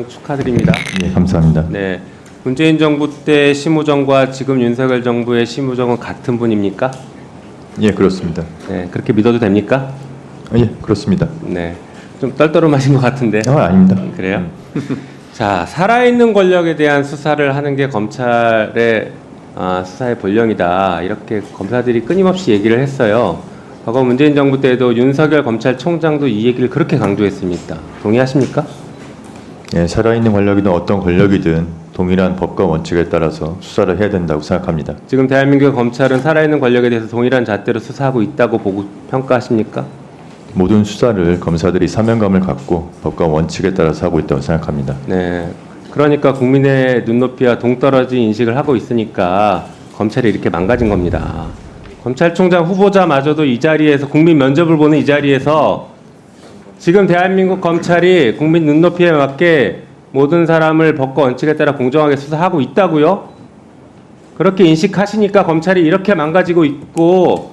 축하드립니다. 네, 감사합니다. 네, 문재인 정부 때 심우정과 지금 윤석열 정부의 심우정은 같은 분입니까? 예, 그렇습니다. 네, 그렇게 믿어도 됩니까? 예, 그렇습니다. 네, 좀 떨떠름하신 것 같은데. 아닙니다. 그래요? 자, 살아있는 권력에 대한 수사를 하는 게 검찰의 수사의 본령이다. 이렇게 검사들이 끊임없이 얘기를 했어요. 과거 문재인 정부 때도 윤석열 검찰총장도 이 얘기를 그렇게 강조했습니다. 동의하십니까? 예, 살아있는 권력이든 어떤 권력이든 동일한 법과 원칙에 따라서 수사를 해야 된다고 생각합니다. 지금 대한민국 검찰은 살아있는 권력에 대해서 동일한 잣대로 수사하고 있다고 보고 평가하십니까? 모든 수사를 검사들이 사명감을 갖고 법과 원칙에 따라서 하고 있다고 생각합니다. 네. 그러니까 국민의 눈높이와 동떨어진 인식을 하고 있으니까 검찰이 이렇게 망가진 겁니다. 검찰총장 후보자마저도 이 자리에서 국민 면접을 보는 이 자리에서 지금 대한민국 검찰이 국민 눈높이에 맞게 모든 사람을 법과 원칙에 따라 공정하게 수사하고 있다고요? 그렇게 인식하시니까 검찰이 이렇게 망가지고 있고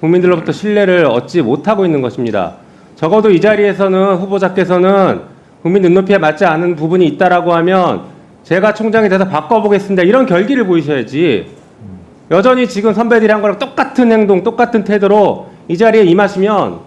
국민들로부터 신뢰를 얻지 못하고 있는 것입니다. 적어도 이 자리에서는 후보자께서는 국민 눈높이에 맞지 않은 부분이 있다라고 하면 제가 총장이 돼서 바꿔보겠습니다. 이런 결기를 보이셔야지. 여전히 지금 선배들이 한 거랑 똑같은 행동, 똑같은 태도로 이 자리에 임하시면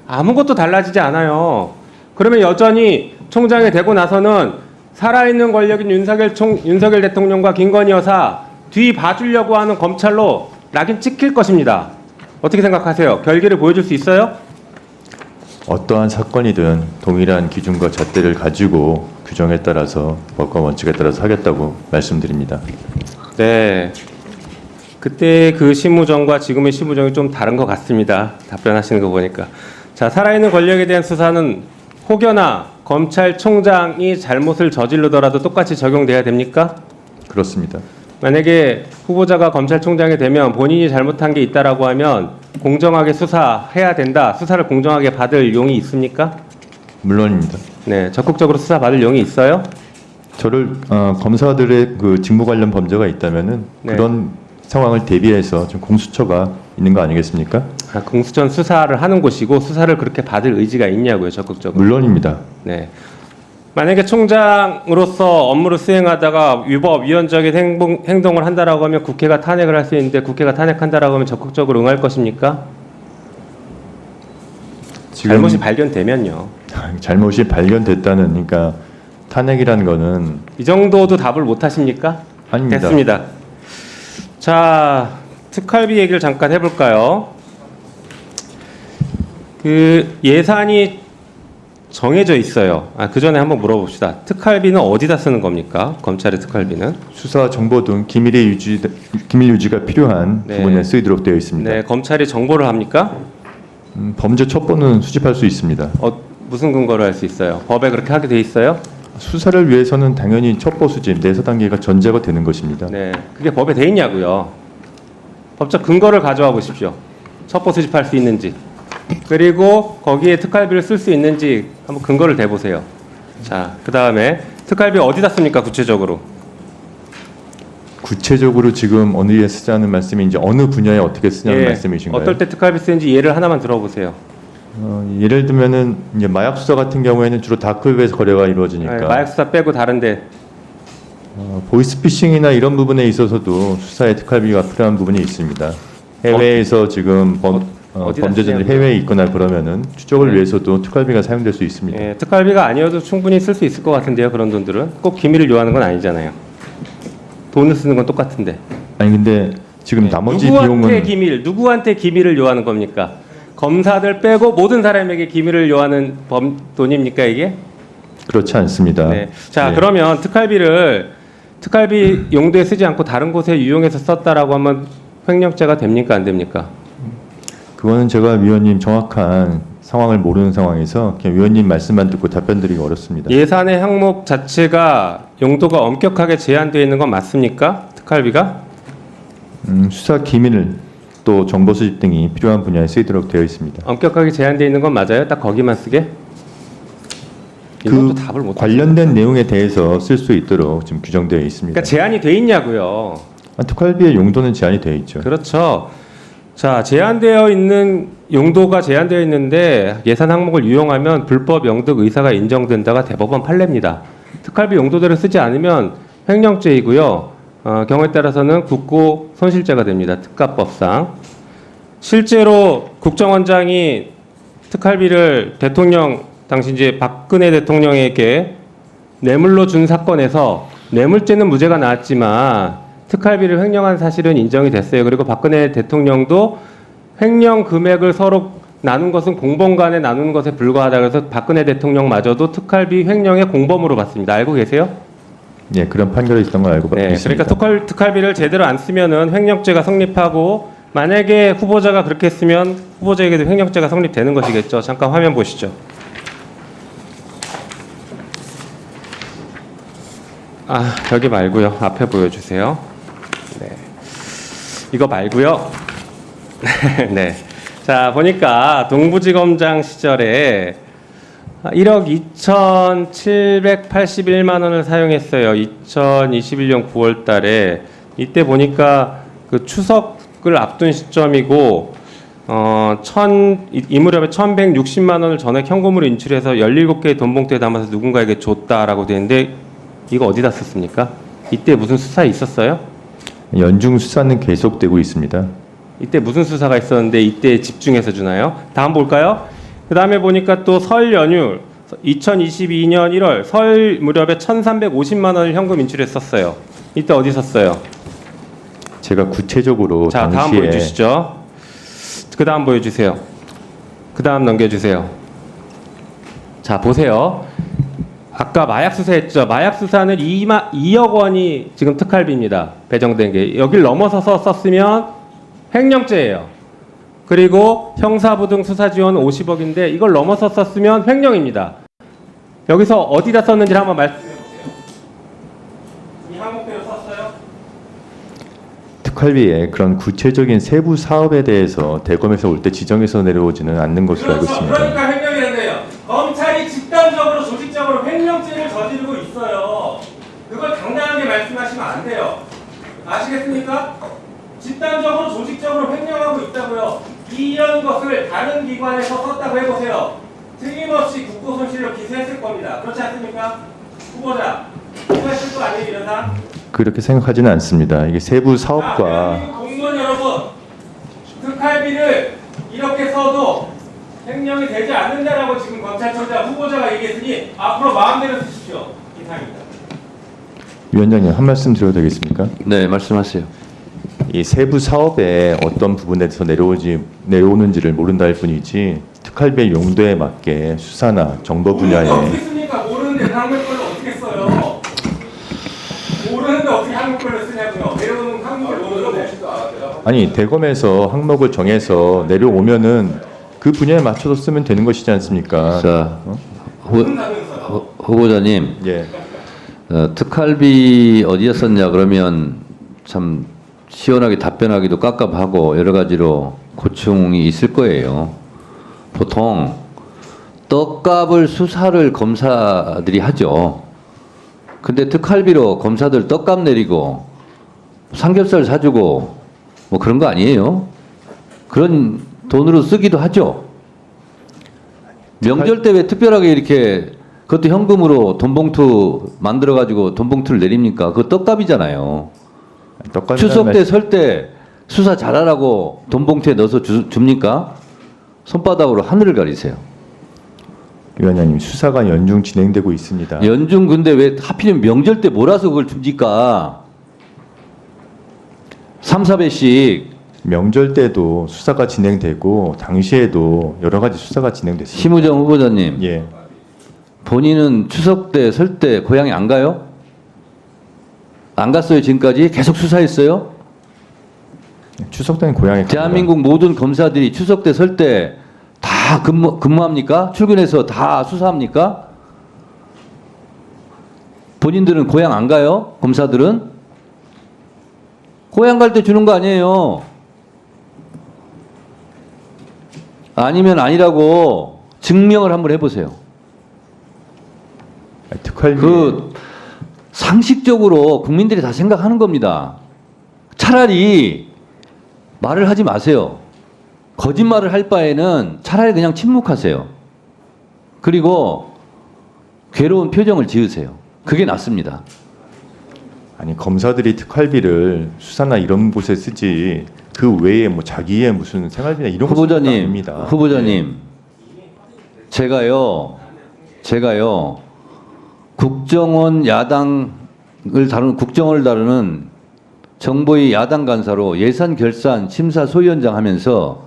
아무것도 달라지지 않아요. 그러면 여전히 총장이 되고 나서는 살아있는 권력인 윤석열 대통령과 김건희 여사 뒤 봐주려고 하는 검찰로 낙인 찍힐 것입니다. 어떻게 생각하세요? 결기를 보여줄 수 있어요? 어떠한 사건이든 동일한 기준과 잣대를 가지고 규정에 따라서 법과 원칙에 따라서 하겠다고 말씀드립니다. 네. 그때 그 심우정과 지금의 심우정이 좀 다른 것 같습니다. 답변하시는 거 보니까. 자, 살아있는 권력에 대한 수사는 혹여나 검찰총장이 잘못을 저지르더라도 똑같이 적용돼야 됩니까? 그렇습니다. 만약에 후보자가 검찰총장이 되면 본인이 잘못한 게 있다라고 하면 공정하게 수사해야 된다. 수사를 공정하게 받을 용이 있습니까? 물론입니다. 네, 적극적으로 수사 받을 용이 있어요? 저를 검사들의 그 직무 관련 범죄가 있다면은 네. 그런 상황을 대비해서 좀 공수처가 있는 거 아니겠습니까? 공수처는 수사를 하는 곳이고 수사를 그렇게 받을 의지가 있냐고요, 적극적으로. 물론입니다. 네. 만약에 총장으로서 업무를 수행하다가 위법, 위헌적인 행동을 한다라고 하면 국회가 탄핵을 할 수 있는데 국회가 탄핵한다라고 하면 적극적으로 응할 것입니까? 지금 잘못이 발견되면요. 잘못이 발견됐다는 그러니까 탄핵이라는 거는 이 정도도 답을 못 하십니까? 아닙니다. 됐습니다. 자, 특활비 얘기를 잠깐 해볼까요? 그 예산이 정해져 있어요. 그 전에 한번 물어봅시다. 특활비는 어디다 쓰는 겁니까? 검찰의 특활비는? 수사 정보 등 기밀 유지가 필요한 네. 부분에 쓰이도록 되어 있습니다. 네, 검찰이 정보를 합니까? 범죄 첩보는 수집할 수 있습니다. 무슨 근거로 할 수 있어요? 법에 그렇게 하게 돼 있어요? 수사를 위해서는 당연히 첩보 수집, 내사 단계가 전제가 되는 것입니다. 네, 그게 법에 돼 있냐고요. 법적 근거를 가져와 보십시오. 첩보 수집할 수 있는지, 그리고 거기에 특활비를 쓸 수 있는지 한번 근거를 대보세요. 자, 그 다음에 특활비 어디다 씁니까? 구체적으로. 구체적으로 지금 어느에 쓰자는 말씀인지 어느 분야에 어떻게 쓰냐는 말씀이신가요? 어떨 때 특활비 쓰는지 예를 하나만 들어보세요. 예를 들면은 이제 마약 수사 같은 경우에는 주로 다크웹에서 거래가 이루어지니까 네, 마약 수사 빼고 다른데. 보이스피싱이나 이런 부분에 있어서도 수사에 특활비가 필요한 부분이 있습니다. 해외에서 지금 범죄자들이 해외에 있거나 그러면은 추적을 네. 위해서도 특활비가 사용될 수 있습니다. 예, 특활비가 아니어도 충분히 쓸 수 있을 것 같은데요. 그런 돈들은 꼭 기밀을 요하는 건 아니잖아요. 돈을 쓰는 건 똑같은데. 아니 근데 지금 나머지 누구한테 비용은 누구한테 기밀을 요하는 겁니까? 검사들 빼고 모든 사람에게 기밀을 요하는 돈입니까 이게? 그렇지 않습니다. 네. 자, 네. 그러면 특활비 용도에 쓰지 않고 다른 곳에 유용해서 썼다라고 하면 횡령죄가 됩니까 안 됩니까? 그거는 제가 위원님 정확한 상황을 모르는 상황에서 그냥 위원님 말씀만 듣고 답변드리기 어렵습니다. 예산의 항목 자체가 용도가 엄격하게 제한되어 있는 건 맞습니까? 특활비가? 수사 기밀 또 정보 수집 등이 필요한 분야에 쓰이도록 되어 있습니다. 엄격하게 제한되어 있는 건 맞아요? 딱 거기만 쓰게? 이것도 답을 못 관련된 내용에 대해서 쓸 수 있도록 지금 규정되어 있습니다. 그러니까 제한이 돼 있냐고요. 특활비의 용도는 제한이 되어 있죠. 그렇죠. 자, 제한되어 있는 용도가 제한되어 있는데 예산 항목을 유용하면 불법 영득 의사가 인정된다가 대법원 판례입니다. 특활비 용도대로 쓰지 않으면 횡령죄이고요. 경우에 따라서는 국고 손실죄가 됩니다. 특가법상. 실제로 국정원장이 특활비를 대통령 당시 이제 박근혜 대통령에게 뇌물로 준 사건에서 뇌물죄는 무죄가 나왔지만 특활비를 횡령한 사실은 인정이 됐어요. 그리고 박근혜 대통령도 횡령 금액을 서로 나눈 것은 공범 간에 나누는 것에 불과하다. 그래서 박근혜 대통령마저도 특활비 횡령의 공범으로 봤습니다. 알고 계세요? 예, 그런 판결이 있던 걸 알고 네, 있습니다. 그러니까 특활비를 제대로 안 쓰면은 횡령죄가 성립하고 만약에 후보자가 그렇게 했으면 후보자에게도 횡령죄가 성립되는 것이겠죠. 잠깐 화면 보시죠. 여기 말고요. 앞에 보여주세요. 네, 이거 말고요. 네, 자 보니까 동부지검장 시절에 1억 2,781만 원을 사용했어요. 2021년 9월 달에. 이때 보니까 그 추석을 앞둔 시점이고, 이 무렵에 1,160만 원을 전액 현금으로 인출해서 17개의 돈 봉투에 담아서 누군가에게 줬다라고 되는데, 이거 어디다 썼습니까? 이때 무슨 수사 있었어요? 연중 수사는 계속되고 있습니다. 이때 무슨 수사가 있었는데 이때 집중해서 주나요? 다음 볼까요? 그 다음에 보니까 또 설 연휴 2022년 1월 설 무렵에 1,350만 원을 현금 인출했었어요. 이때 어디 썼어요? 제가 구체적으로 자, 다음 당시에 보여주시죠. 그 다음 보여주세요. 그 다음 넘겨주세요. 자, 보세요. 아까 마약 수사했죠. 마약 수사는 2억 원이 지금 특활비입니다. 배정된 게. 여길 넘어서서 썼으면 횡령죄예요. 그리고 형사부 등 수사 지원 50억인데 이걸 넘어서 썼으면 횡령입니다. 여기서 어디다 썼는지를 한번 말씀해 보세요. 이 항목대로 썼어요? 특활비에 그런 구체적인 세부 사업에 대해서 대검에서 올 때 지정해서 내려오지는 않는 것으로 알고 있습니다. 그러니까 횡령이 된 거예요. 검찰이 집단적으로 조직적으로 횡령죄를 저지르고 있어요. 그걸 당당하게 말씀하시면 안 돼요. 아시겠습니까? 집단적으로 조직적으로 횡령하고 있다고요. 이런 것을 다른 기관에서 썼다고 해보세요. 틀림없이 국고 손실로 기소했을 겁니다. 그렇지 않습니까? 후보자, 기소했을 거 아니에요, 이러다? 그렇게 생각하지는 않습니다. 이게 세부 사업과 대한민국 공무원 여러분, 특활비를 이렇게 써도 횡령이 되지 않는다라고 지금 검찰총장 후보자가 얘기했으니 앞으로 마음대로 쓰십시오. 이상입니다. 위원장님 한 말씀 드려도 되겠습니까? 네, 말씀하세요. 이 세부 사업에 어떤 부분에서 내려오는지를 모른다 할 뿐이지 특활비 용도에 맞게 수사나 정보 분야에 어떻게 씁니까? 모르는데 한국별로 어떻게 써요? 모르는데 어떻게 한국별로 쓰냐고요? 내려오는 한국을 모르는데. 아니 대검에서 항목을 정해서 내려오면은 그 분야에 맞춰서 쓰면 되는 것이지 않습니까? 자, 후보자님, 예. 특활비 어디에 썼냐 그러면 참 시원하게 답변하기도 깝깝하고 여러 가지로 고충이 있을 거예요. 보통 떡값을 수사를 검사들이 하죠. 근데 특활비로 검사들 떡값 내리고 삼겹살 사주고 뭐 그런 거 아니에요? 그런 돈으로 쓰기도 하죠. 명절 때 왜 특별하게 이렇게 그것도 현금으로 돈봉투 만들어가지고 돈봉투를 내립니까? 그거 떡값이잖아요. 추석 때 설 때 수사 잘하라고 돈봉투에 넣어서 줍니까? 손바닥으로 하늘을 가리세요. 위원장님 수사가 연중 진행되고 있습니다. 연중 근데 왜 하필이면 명절 때 몰아서 그걸 줍니까? 3, 4배씩. 명절 때도 수사가 진행되고 당시에도 여러 가지 수사가 진행됐습니다. 심우정 후보자님. 예. 본인은 추석 때 설 때 고향에 안 가요? 안 갔어요 지금까지? 계속 수사했어요? 추석 때는 고향에 대한민국 모든 검사들이 추석 때 설 때 다 근무합니까? 출근해서 다 수사합니까? 본인들은 고향 안 가요? 검사들은? 고향 갈 때 주는 거 아니에요. 아니면 아니라고 증명을 한번 해보세요. 특활비 그 상식적으로 국민들이 다 생각하는 겁니다. 차라리 말을 하지 마세요. 거짓말을 할 바에는 차라리 그냥 침묵하세요. 그리고 괴로운 표정을 지으세요. 그게 낫습니다. 아니 검사들이 특활비를 수사나 이런 곳에 쓰지 그 외에 뭐 자기의 무슨 생활비나 이런 거 쓰는 거 아닙니다. 후보자님, 제가요 국정원 국정을 다루는 정부의 야당 간사로 예산 결산 심사 소위원장 하면서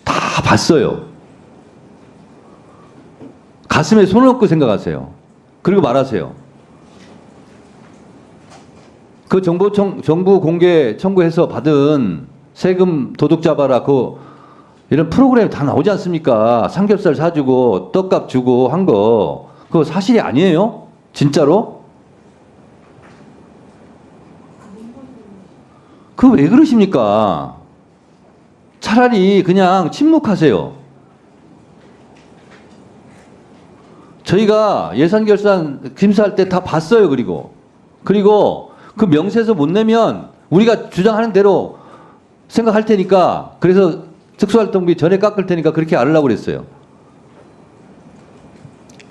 다 봤어요. 가슴에 손을 얹고 생각하세요. 그리고 말하세요. 그 정부 공개 청구해서 받은 세금 도둑 잡아라 이런 프로그램 다 나오지 않습니까? 삼겹살 사주고 떡값 주고 한 거 그거 사실이 아니에요? 진짜로? 그거 왜 그러십니까? 차라리 그냥 침묵하세요. 저희가 예산 결산 심사할 때 다 봤어요. 그리고 그 명세서 못 내면 우리가 주장하는 대로 생각할 테니까 그래서 특수활동비 전에 깎을 테니까 그렇게 알으려고 그랬어요.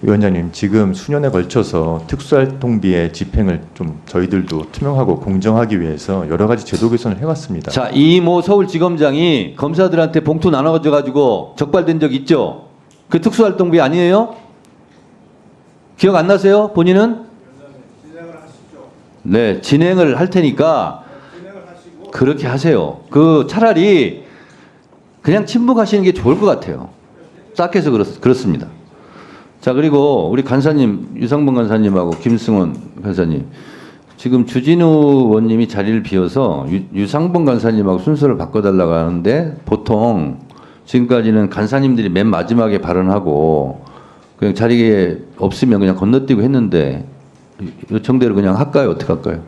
위원장님 지금 수년에 걸쳐서 특수활동비의 집행을 좀 저희들도 투명하고 공정하기 위해서 여러 가지 제도 개선을 해왔습니다. 자, 이모 서울지검장이 검사들한테 봉투 나눠줘 가지고 적발된 적 있죠? 그 특수활동비 아니에요? 기억 안 나세요? 본인은? 네, 진행을 할 테니까 그렇게 하세요. 그 차라리 그냥 침묵하시는 게 좋을 것 같아요. 딱 해서 그렇습니다. 자, 그리고 우리 간사님, 유상범 간사님하고 김승원 간사님, 지금 주진우 의원님이 자리를 비워서 유상범 간사님하고 순서를 바꿔달라고 하는데 보통 지금까지는 간사님들이 맨 마지막에 발언하고 그냥 자리에 없으면 그냥 건너뛰고 했는데 요청대로 그냥 할까요? 어떻게 할까요?